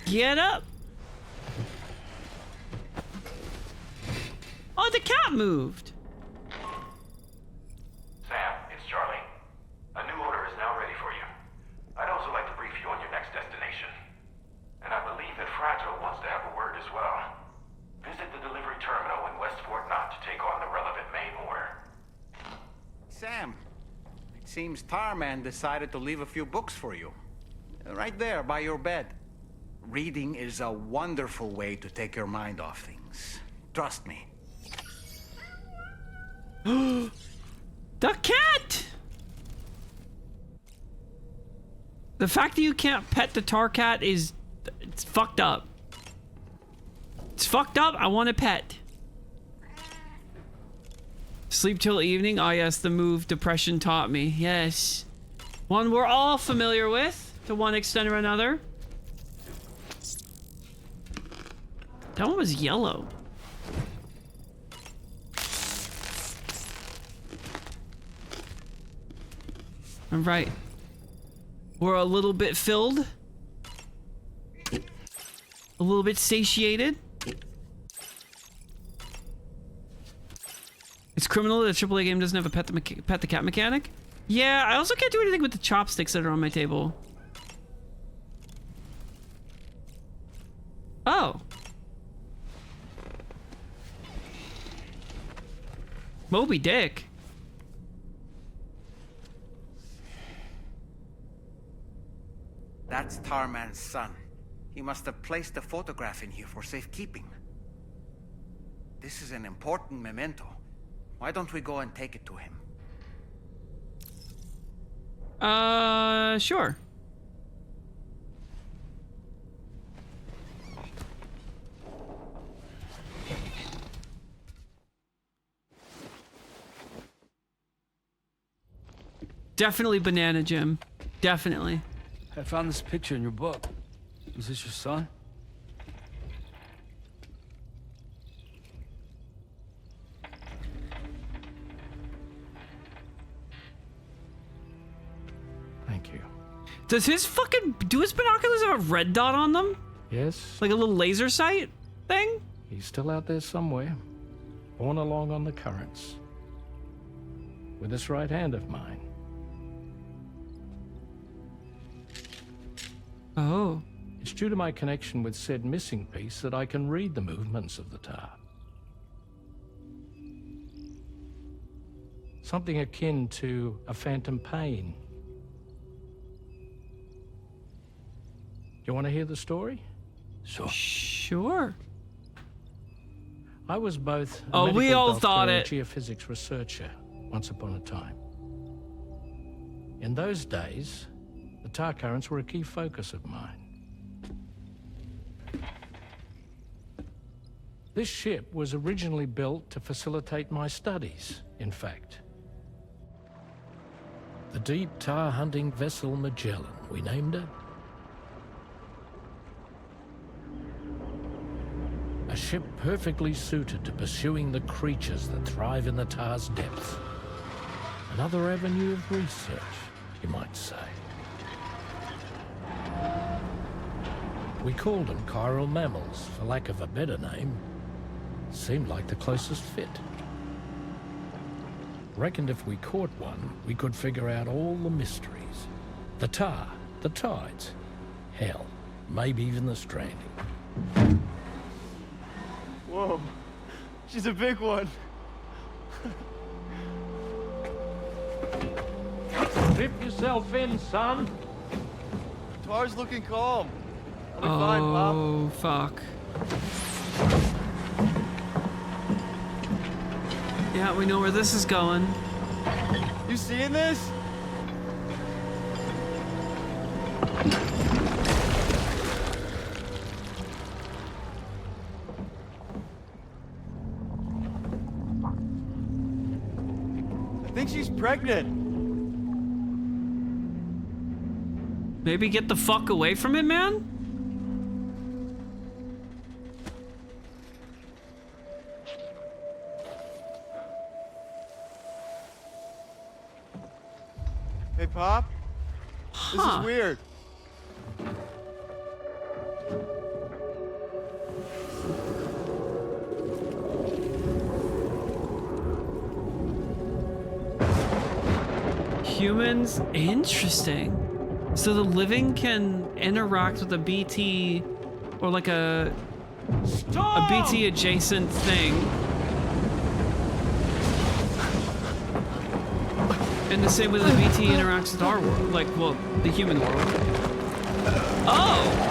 Get up. Oh, the cat moved. Sam, it's Charlie. A new order is now ready for you. I'd also like to brief you on your next destination. And I believe that Fragile wants to have a word as well. Visit the delivery terminal in West Fort Knott to take on the relevant main order. Sam, it seems Tarman decided to leave a few books for you. Right there by your bed. Reading is a wonderful way to take your mind off things. Trust me. The cat! The fact that you can't pet the tar cat is... it's fucked up. It's fucked up. I want a pet. Sleep till evening. Oh yes, the move depression taught me. Yes. One we're all familiar with, to one extent or another. That one was yellow. All right. We're a little bit filled. A little bit satiated. It's criminal that a AAA game doesn't have a pet the cat mechanic. Yeah, I also can't do anything with the chopsticks that are on my table. Oh. Moby Dick. That's Tarman's son. He must have placed the photograph in here for safekeeping. This is an important memento. Why don't we go and take it to him? Sure. Definitely Banana Jim. Definitely. I found this picture in your book. Is this your son? Thank you. Do his binoculars have a red dot on them? Yes, Like a little laser sight thing? he's still out there somewhere, borne along on the currents. With this right hand of mine. Oh. It's due to my connection with said missing piece that I can read the movements of the tar. Something akin to a phantom pain. You want to hear the story? Sure. I was both a Oh, we medical all doctor thought and it. geophysics researcher once upon a time. In those days, the tar currents were a key focus of mine. This ship was originally built to facilitate my studies, in fact. The deep tar hunting vessel Magellan, we named it. A ship perfectly suited to pursuing the creatures that thrive in the tar's depths. Another avenue of research, you might say. We called them chiral mammals, for lack of a better name. Seemed like the closest fit. Reckoned if we caught one, we could figure out all the mysteries. The tar, the tides, hell, maybe even the stranding. Whoa, she's a big one. Strip yourself in, son. Tar's looking calm. I'll be fine, Pop. Oh, fuck. Yeah, we know where this is going. You seeing this? I think she's pregnant. Maybe get the fuck away from it, man? Hey, Pop. This Huh. is weird. Humans? Interesting. So the living can interact with a BT or like a BT adjacent thing. In the same way that the BT interacts with our world, like, well, the human world. Oh!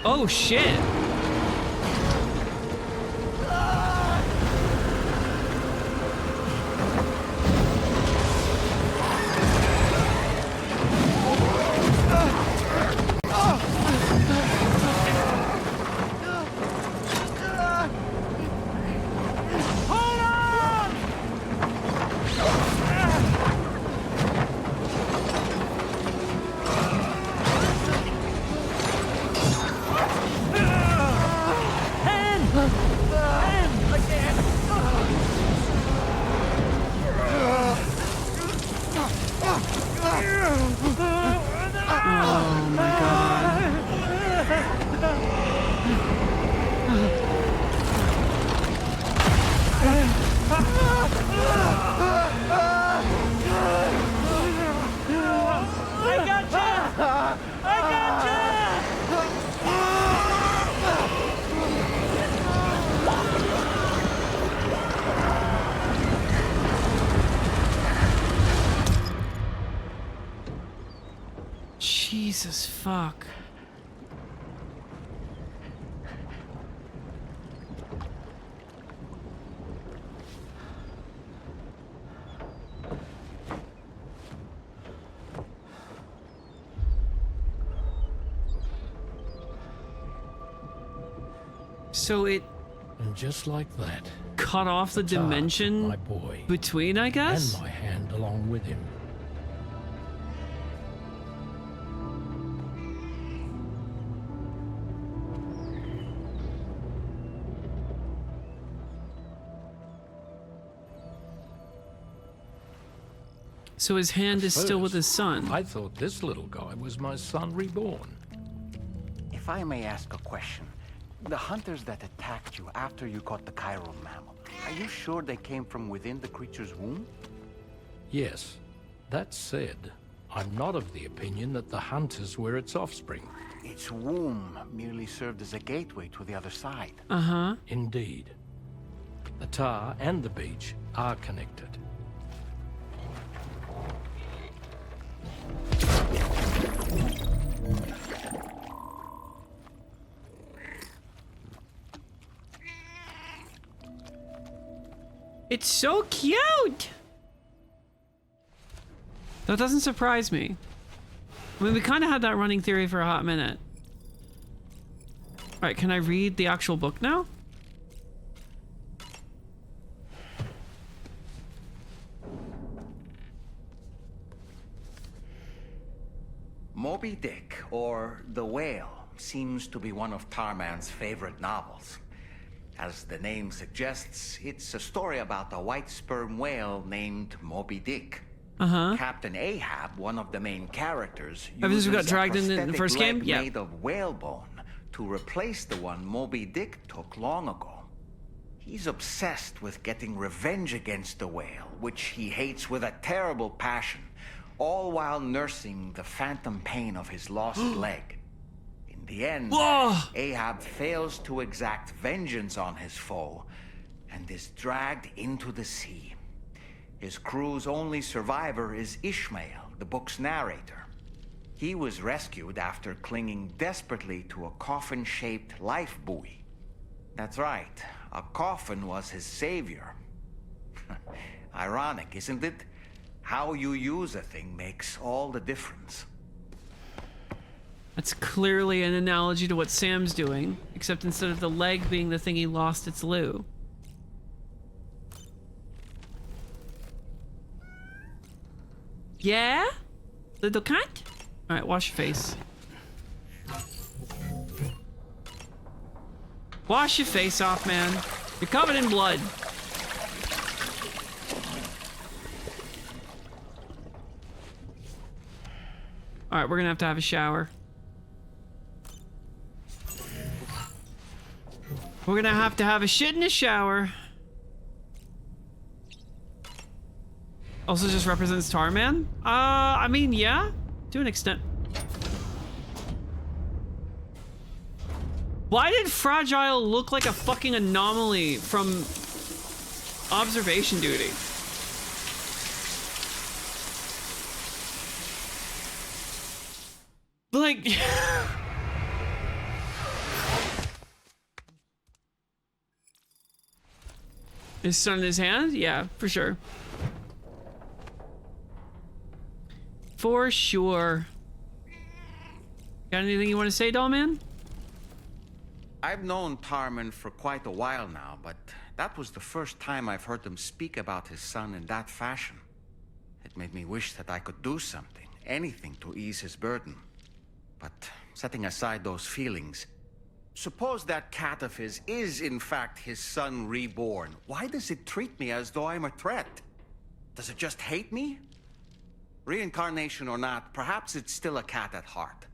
Oh shit! Jesus fuck. So it And just like that, cut off the Tar, dimension my boy, between, I guess? and my hand along with him. So his hand is still with his son. I thought this little guy was my son reborn. If I may ask a question, the hunters that attacked you after you caught the chiral mammal, are you sure they came from within the creature's womb? Yes. That said, I'm not of the opinion that the hunters were its offspring. Its womb merely served as a gateway to the other side. Uh-huh. Indeed. The tar and the beach are connected. It's so cute! That doesn't surprise me. I mean, we kind of had that running theory for a hot minute. Alright, can I read the actual book now? Moby Dick, or The Whale, seems to be one of Tarman's favorite novels. As the name suggests, it's a story about a white sperm whale named Moby Dick. Uh-huh. Captain Ahab, one of the main characters, Ever since we got uses a dragged in the prosthetic first game? leg Yeah. made of whalebone to replace the one Moby Dick took long ago. He's obsessed with getting revenge against the whale, which he hates with a terrible passion, all while nursing the phantom pain of his lost leg. In the end, Whoa! Ahab fails to exact vengeance on his foe and is dragged into the sea. His crew's only survivor is Ishmael, the book's narrator. He was rescued after clinging desperately to a coffin-shaped life buoy. That's right, a coffin was his savior. Ironic, isn't it? How you use a thing makes all the difference. That's clearly an analogy to what Sam's doing, except instead of the leg being the thing he lost, it's Lou. Yeah? Little cat? Alright, wash your face. Wash your face off, man. You're covered in blood. Alright, we're gonna have to have a shower. We're gonna have to have a shit in the shower. Also just represents Tarman? I mean, yeah, to an extent. Why did Fragile look like a fucking anomaly from observation duty? Like... His son in his hand? Yeah, for sure. For sure. Got anything you want to say, doll man? I've known Tarman for quite a while now, but that was the first time I've heard him speak about his son in that fashion. It made me wish that I could do something, anything to ease his burden. But setting aside those feelings, suppose that cat of his is in fact his son reborn. Why does it treat me as though I'm a threat? Does it just hate me? Reincarnation or not, perhaps it's still a cat at heart.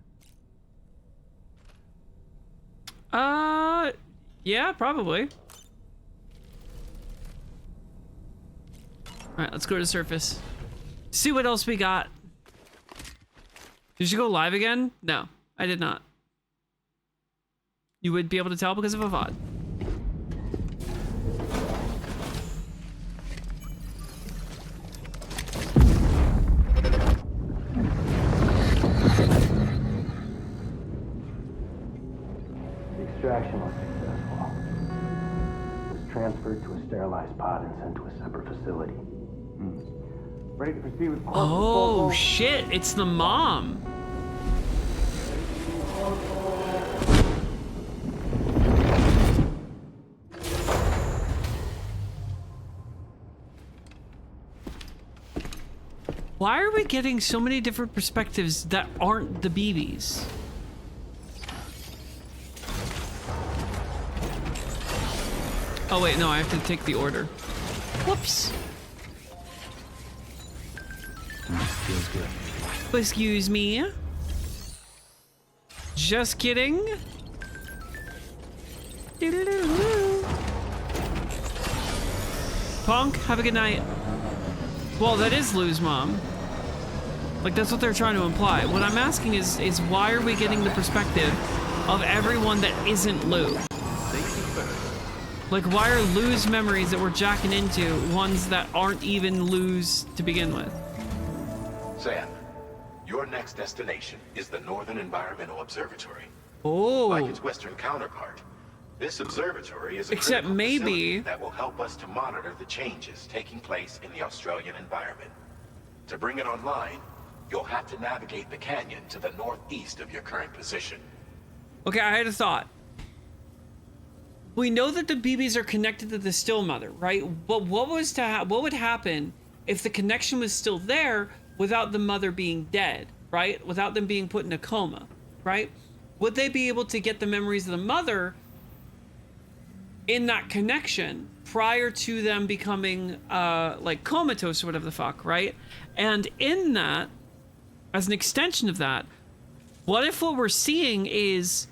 Yeah, probably. Alright, let's go to the surface. See what else we got. Did you go live again? No, I did not. You would be able to tell because of a VOD. Extraction was successful. It was transferred to a sterilized pod and sent to a separate facility. Ready to proceed with corporate Oh protocol? shit, it's the mom. Why are we getting so many different perspectives that aren't the BBs? Oh wait, no, I have to take the order. Whoops. Feels good. Excuse me. Just kidding. Doo-doo-doo-doo. Punk, have a good night. Well, that is Lou's mom. Like, that's what they're trying to imply. What I'm asking is why are we getting the perspective of everyone that isn't Lou? Like, why are Lou's memories that we're jacking into ones that aren't even Lou's to begin with? Sam, your next destination is the Northern Environmental Observatory. Oh. Like its western counterpart, this observatory is a Except critical maybe- facility that will help us to monitor the changes taking place in the Australian environment. To bring it online, you'll have to navigate the canyon to the northeast of your current position. Okay, I had a thought. We know that the BBs are connected to the still mother, right? But what would happen if the connection was still there without the mother being dead, right? Without them being put in a coma, right? Would they be able to get the memories of the mother in that connection prior to them becoming like comatose or whatever the fuck, right? And in that, as an extension of that, what if what we're seeing is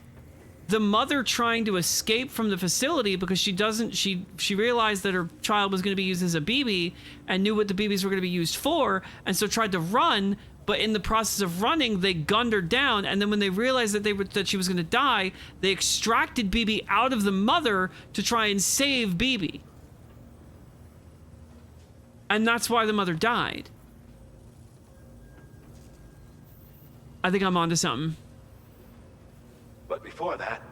the mother trying to escape from the facility because she realized that her child was going to be used as a BB and knew what the BBs were going to be used for, and so tried to run, but in the process of running they gunned her down, and then when they realized that she was going to die, they extracted BB out of the mother to try and save BB. And that's why the mother died. I think I'm onto something. But before that,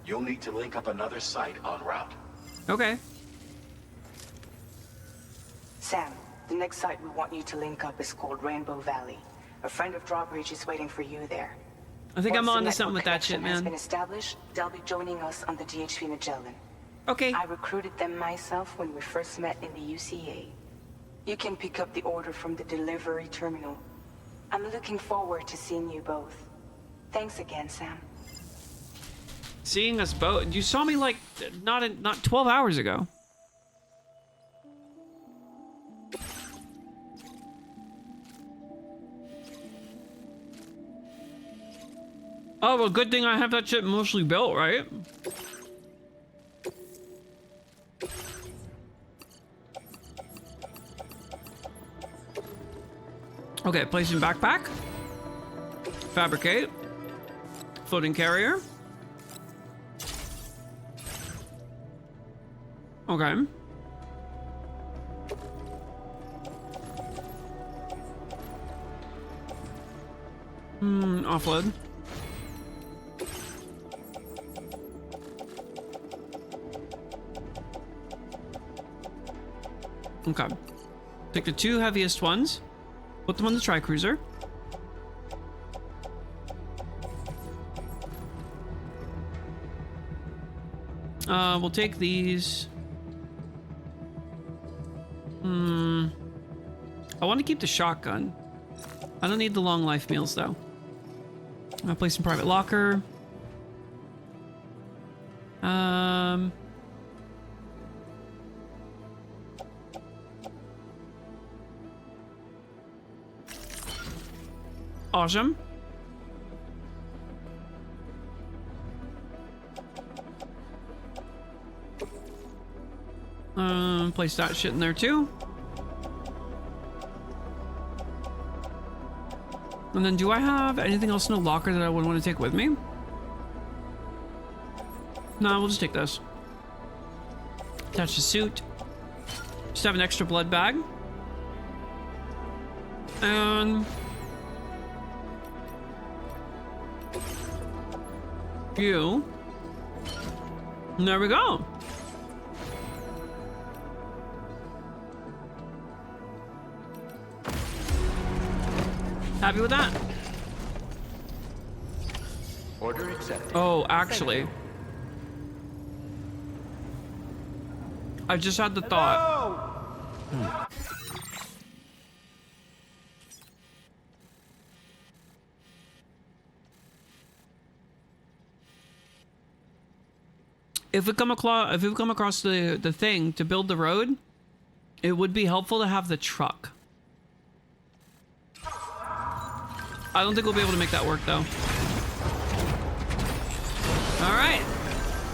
you'll need to link up another site en route. Okay. Sam, the next site we want you to link up is called Rainbow Valley. A friend of Drawbridge is waiting for you there. I think I'm Once the onto something with network that shit, connection has been man. established, they'll be joining us on the DHV Magellan. Okay. I recruited them myself when we first met in the UCA. You can pick up the order from the delivery terminal. I'm looking forward to seeing you both. Thanks again, Sam. Seeing us both. You saw me like not 12 hours ago. Oh, well, good thing I have that shit mostly built, right? Okay, placing backpack. Fabricate. Floating carrier. Okay. Offload. Okay. Take the 2 heaviest ones. Put them on the tri-cruiser. We'll take these. I want to keep the shotgun. I don't need the long life meals though. I'll place in private locker. Awesome. Place that shit in there too. And then do I have anything else in the locker that I would want to take with me? No, we'll just take this. Attach the suit. Just have an extra blood bag. And you. And there we go. Happy with that? Order accepted. Oh, actually. I just had the thought. If we come across the thing to build the road, it would be helpful to have the truck. I don't think we'll be able to make that work though. All right,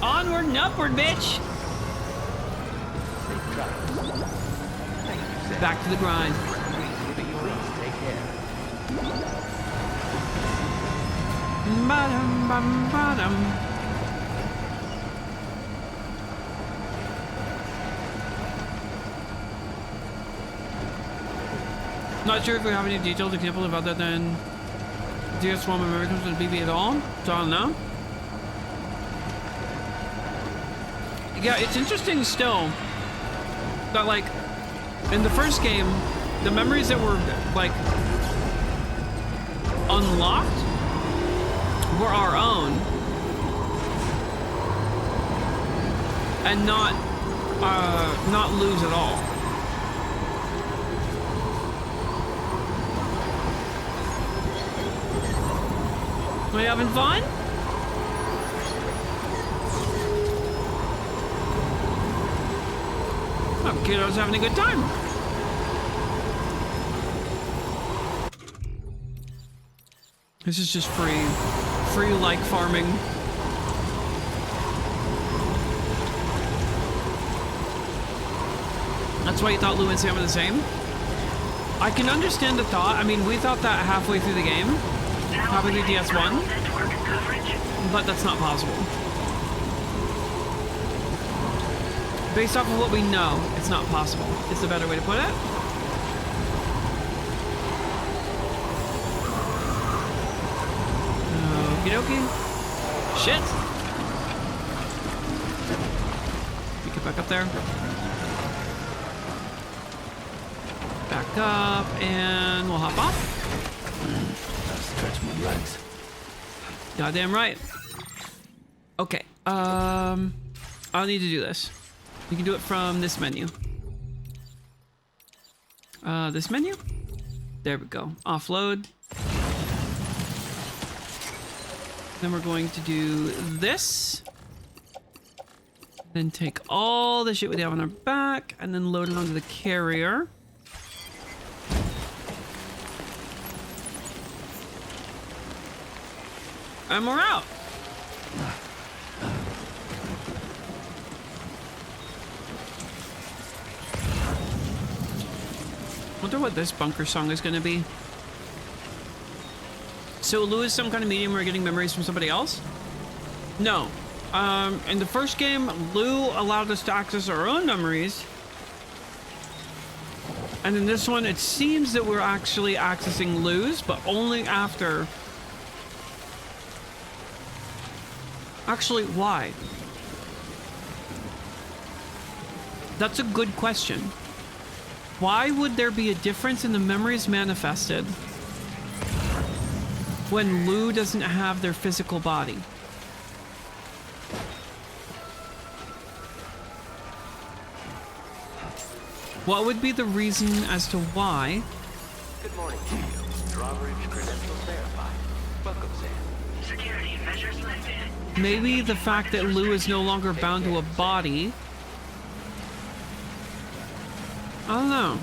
onward and upward, bitch. Back to the grind. Take care. Ba-dum, bum, ba-dum. Not sure if we have any detailed example of other than DS1 when memory comes to the BB at all, so I don't know. Yeah, it's interesting still that, like, in the first game, the memories that were, like, unlocked were our own. And not lose at all. Are you having fun? Oh, kiddo's having a good time. This is just free like farming. That's why you thought Lou and Sam were the same? I can understand the thought. I mean, we thought that halfway through the game. Probably DS1, but that's not possible. Based off of what we know, it's not possible. It's the better way to put it. Okie dokie. Shit. We get back up there. Back up, and we'll hop off. Stretch my legs. Goddamn right. Okay. I'll need to do this. You can do it from this menu. This menu? There we go. Offload. Then we're going to do this. Then take all the shit we have on our back and then load it onto the carrier. And we're out. Wonder what this bunker song is gonna be. So Lou is some kind of medium. We're getting memories from somebody else? No. In the first game, Lou allowed us to access our own memories. And in this one, it seems that we're actually accessing Lou's, but only after... Actually, why? That's a good question. Why would there be a difference in the memories manifested when Lou doesn't have their physical body? What would be the reason as to why? Good morning, Tito. Drawbridge credentials verified. Welcome, Sam. Security measures lifted. Maybe the fact that Lou is no longer bound to a body. I don't know.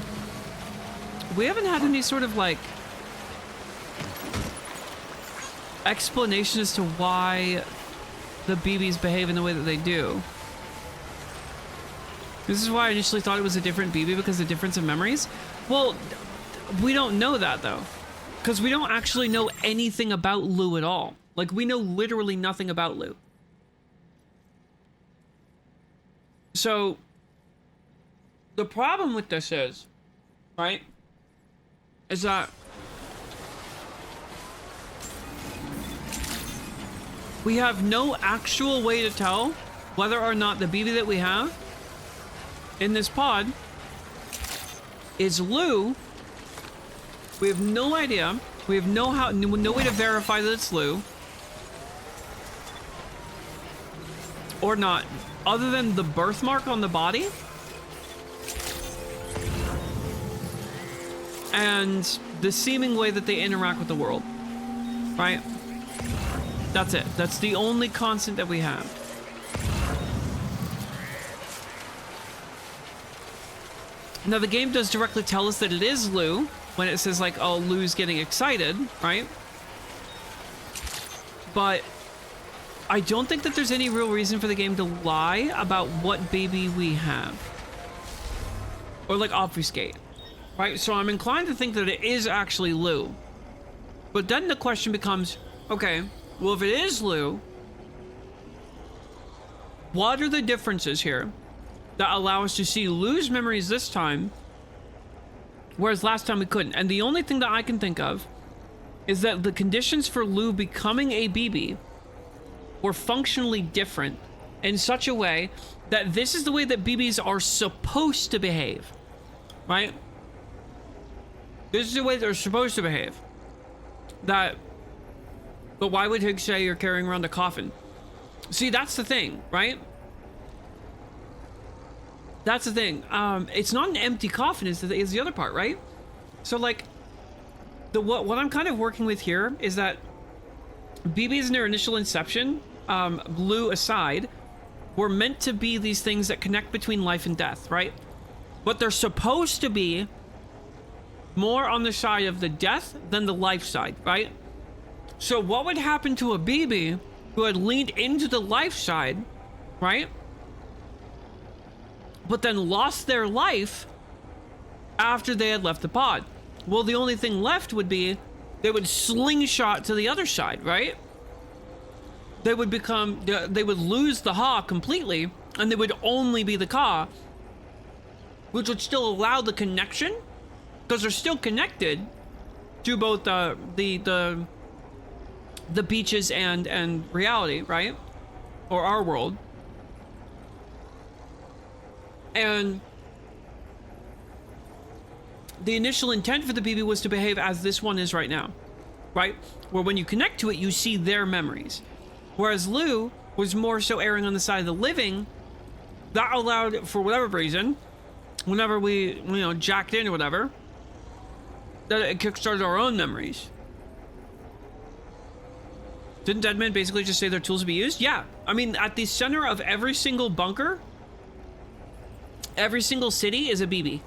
We haven't had any sort of like explanation as to why the BBs behave in the way that they do. This is why I initially thought it was a different BB, because of the difference in memories. Well, we don't know that though, because we don't actually know anything about Lou at all. Like, we know literally nothing about Lou. So the problem with this is, right, is that we have no actual way to tell whether or not the BB that we have in this pod is Lou. We have no idea. We have no way to verify that it's Lou or not, other than the birthmark on the body and the seeming way that they interact with the world, right? That's it. That's the only constant that we have. Now, the game does directly tell us that it is Lou when it says, like, oh, Lou's getting excited, right? But I don't think that there's any real reason for the game to lie about what baby we have. Or, like, obfuscate, right? So I'm inclined to think that it is actually Lou. But then the question becomes, okay, well, if it is Lou, what are the differences here that allow us to see Lou's memories this time, whereas last time we couldn't? And the only thing that I can think of is that the conditions for Lou becoming a BB were functionally different in such a way that this is the way that BBs are supposed to behave, right? This is the way they're supposed to behave. But why would Higgs say you're carrying around a coffin? See, that's the thing, right? That's the thing. It's not an empty coffin is the other part, right? So, like, what I'm kind of working with here is that BBs in their initial inception, Lou aside, were meant to be these things that connect between life and death, right? But they're supposed to be more on the side of the death than the life side, right? So what would happen to a BB who had leaned into the life side, right? But then lost their life after they had left the pod? Well, the only thing left would be they would slingshot to the other side, right? They would lose the Ha completely, and they would only be the Ka, which would still allow the connection, because they're still connected to both the beaches and reality, right? Or our world. And the initial intent for the BB was to behave as this one is right now, right? Where when you connect to it, you see their memories. Whereas Lou was more so erring on the side of the living. That allowed, for whatever reason, whenever we, jacked in or whatever, that it kickstarted our own memories. Didn't Deadman basically just say their tools to be used? Yeah. I mean, at the center of every single bunker, every single city is a BB.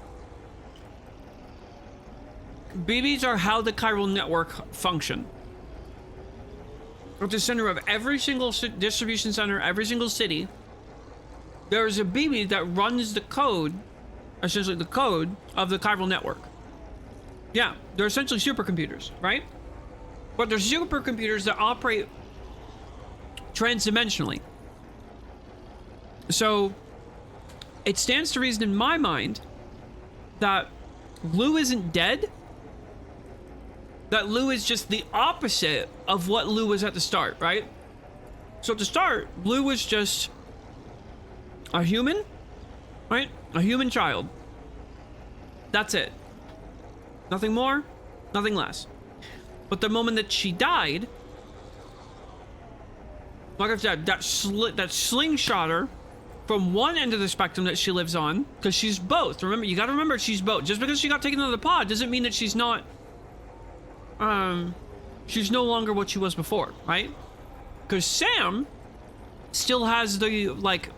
BBs are how the chiral network function. At the center of every single distribution center, every single city, there is a BB that runs the code, essentially the code of the chiral network. Yeah, they're essentially supercomputers, right? but they're supercomputers that operate transdimensionally. So it stands to reason in my mind that Lou isn't dead. That Lou is just the opposite of what Lou was at the start, right? So at the start, Lou was just a human, right? A human child. That's it. Nothing more, nothing less. But the moment that she died, like I said, that slingshot her from one end of the spectrum that she lives on, because she's both. Remember, you gotta remember she's both. Just because she got taken out of the pod doesn't mean that she's not, she's no longer what she was before, right? Because Sam still has the, like,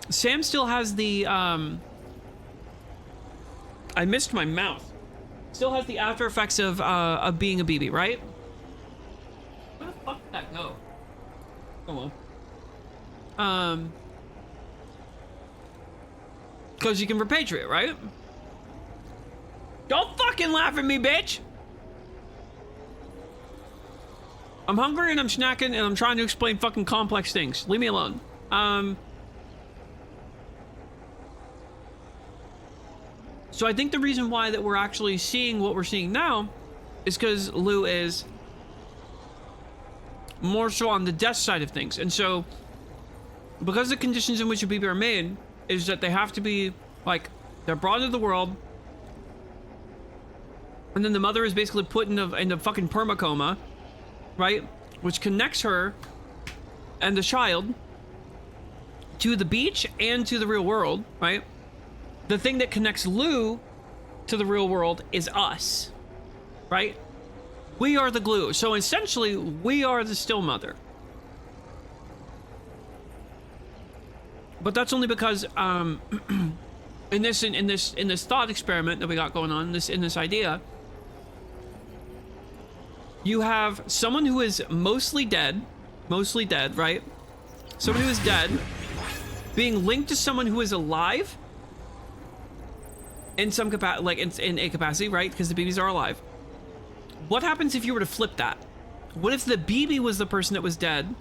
Sam still has the, I missed my mouth. Still has the after effects of being a BB, right? Where the fuck did that go? Oh well. Because you can repatriate, right? Don't fucking laugh at me, bitch! I'm hungry and I'm snacking and I'm trying to explain fucking complex things. Leave me alone. So I think the reason why that we're actually seeing what we're seeing now is because Lou is more so on the death side of things. And so, because the conditions in which a baby are made is that they have to be, like, they're brought into the world, and then the mother is basically put in a fucking permacoma, right? Which connects her and the child to the beach and to the real world, right? The thing that connects Lou to the real world is us, right? We are the glue. So essentially, we are the still mother. But that's only because in this thought experiment that we got going on, in this idea, you have someone who is mostly dead, right? Someone who is dead being linked to someone who is alive in some capacity, like in a capacity, right? Because the babies are alive. What happens if you were to flip that? What if the BB was the person that was dead,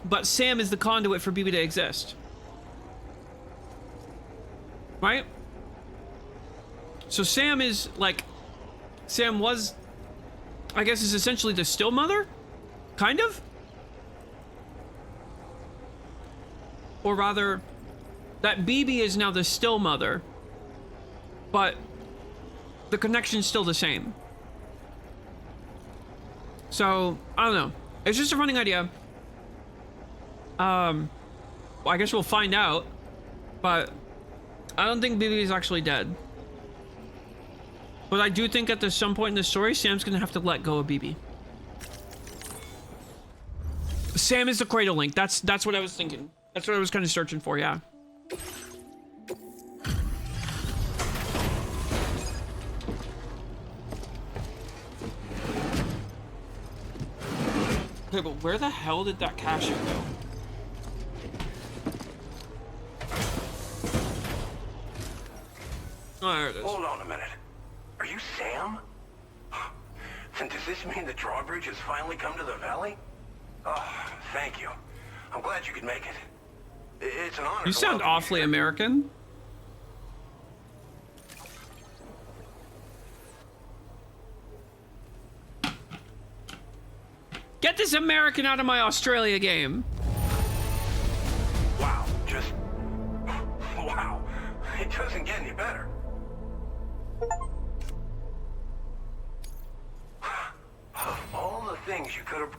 but Sam is the conduit for BB to exist? Right? So Sam is like, Sam was, I guess, is essentially the still mother? Kind of? Or rather, that BB is now the still mother, but the connection's still the same. So, I don't know. It's just a running idea. Well, I guess we'll find out, but I don't think BB is actually dead. But I do think at some point in the story, Sam's gonna have to let go of BB. Sam is the cradle link. That's what I was thinking. That's what I was kind of searching for, yeah. Okay, but where the hell did that cache go? Oh, there it is. Hold on a minute. Are you Sam? Then does this mean the drawbridge has finally come to the valley? Oh, thank you. I'm glad you could make it. It's an honor. You sound awfully American. Get this American out of my Australia game. Wow, just... wow. It doesn't get any better. Of all the things you could have...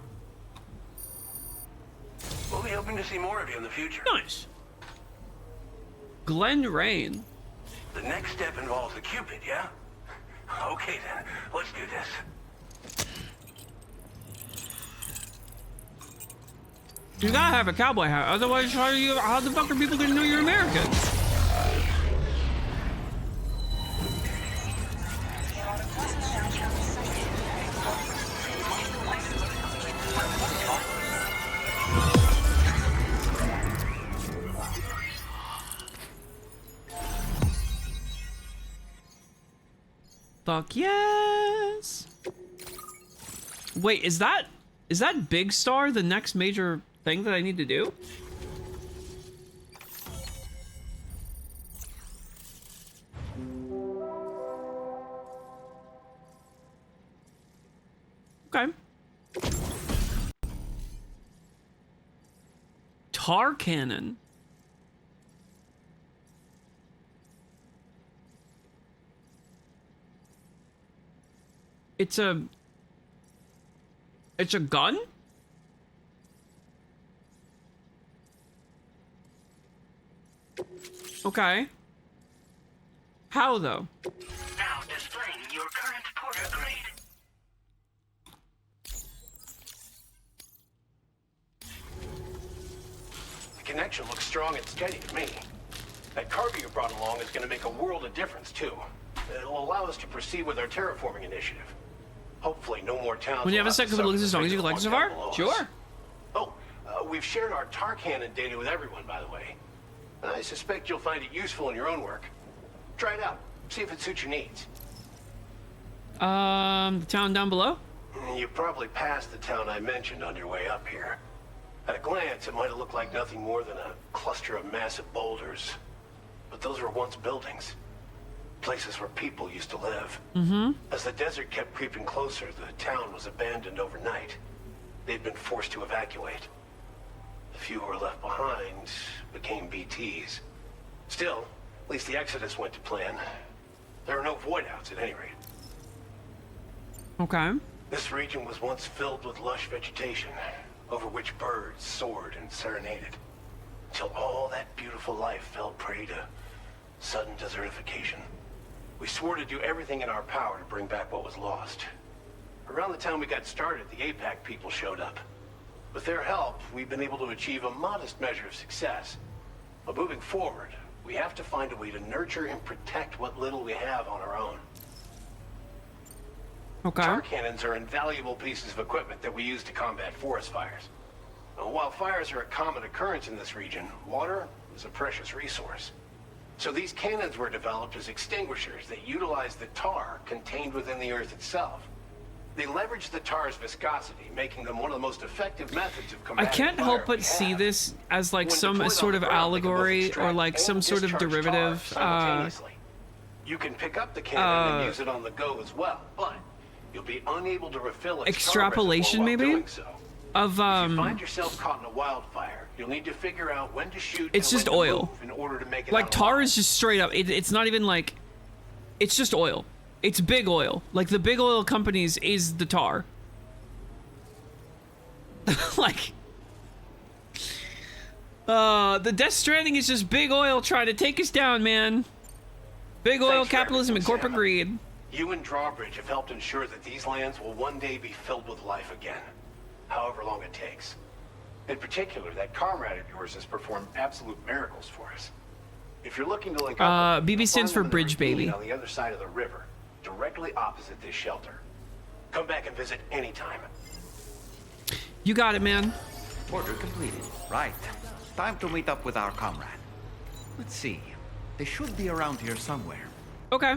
We'll be hoping to see more of you in the future. Nice. Glen Rain. The next step involves the Cupid, yeah? Okay then, let's do this. You gotta have a cowboy hat, otherwise how the fuck are people gonna know you're American? Fuck yeah! Wait, is that Big Star the next major thing that I need to do? Okay. Tar cannon. It's a gun? Okay. How though? Now displaying your current porter grade. The connection looks strong and steady to me. That cargo you brought along is going to make a world of difference too. It'll allow us to proceed with our terraforming initiative. Hopefully no more towns. When you have a will second to look at the suffer songs you the collect fate so of the far? one down below Sure. us. Oh, we've shared our tar cannon data with everyone, by the way. I suspect you'll find it useful in your own work. Try it out. See if it suits your needs. The town down below? You probably passed the town I mentioned on your way up here. At a glance, it might have looked like nothing more than a cluster of massive boulders. But those were once buildings. Places where people used to live. As the desert kept creeping closer, the town was abandoned overnight. They'd been forced to evacuate. The few who were left behind became BTs. Still, at least the exodus went to plan. There are no void outs at any rate. Okay. This region was once filled with lush vegetation, over which birds soared and serenaded, until all that beautiful life fell prey to sudden desertification. We swore to do everything in our power to bring back what was lost. Around the time we got started, the APAC people showed up. With their help, we've been able to achieve a modest measure of success. But moving forward, we have to find a way to nurture and protect what little we have on our own. Okay. Tar cannons are invaluable pieces of equipment that we use to combat forest fires. Now, while fires are a common occurrence in this region, water is a precious resource. So these cannons were developed as extinguishers that utilize the tar contained within the earth itself. They leverage the tar's viscosity, making them one of the most effective methods of I combating can't fire help but we see have. this as like When some deployed sort on of the ground, they can both allegory or extract like some and sort of discharge tar derivative simultaneously. You can pick up the cannon and use it on the go as well, but you'll be unable to refill its extrapolation tar reservoir while maybe doing so. of If you find yourself caught in a wildfire, you'll need to figure out when to shoot. It's and just when to oil. move in order to make it like out tar alive. is just straight up it's not even like it's just oil. It's big oil. Like the big oil companies is the tar. Like the Death Stranding is just big oil trying to take us down, man. Big oil Thanks for capitalism and everything, corporate Sam. greed. You and Drawbridge have helped ensure that these lands will one day be filled with life again, however long it takes. In particular, that comrade of yours has performed absolute miracles for us. If you're looking to link up, BB stands for Bridge Baby. on the other side of the river, directly opposite this shelter. Come back and visit anytime. You got it, man. Order completed. Right. Time to meet up with our comrade. Let's see. They should be around here somewhere. Okay.